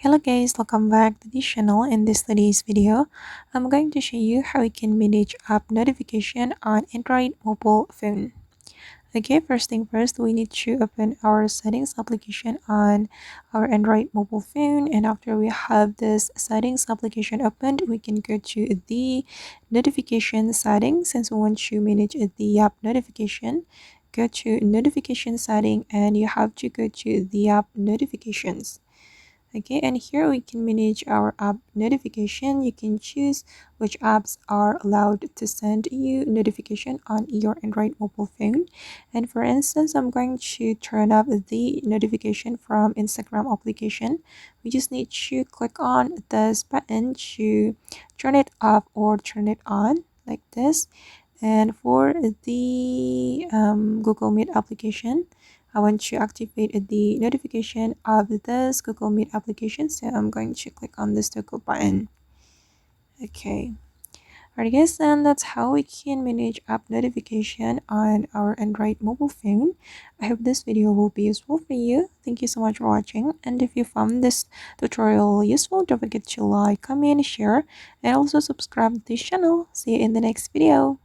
Hello guys, welcome back to this channel. In today's video, I'm going to show you how we can manage app notification on Android mobile phone. Okay, first thing first, we need to open our settings application on our Android mobile phone, and after we have this settings application opened, we can go to the notification settings. Since we want to manage the app notification, go to notification setting and you have to go to the app notifications. Okay, and here we can manage our app notification. You can choose which apps are allowed to send you notification on your Android mobile phone. And for instance, I'm going to turn off the notification from Instagram application. We just need to click on this button to turn it off or turn it on like this. And for the Google Meet application, I want to activate the notification of this Google Meet application, so I'm going to click on this toggle button. Okay, alright guys, and that's how we can manage app notification on our Android mobile phone. I hope this video will be useful for you. Thank you so much for watching, and if you found this tutorial useful, don't forget to like, comment, share, and also subscribe to this channel. See you in the next video.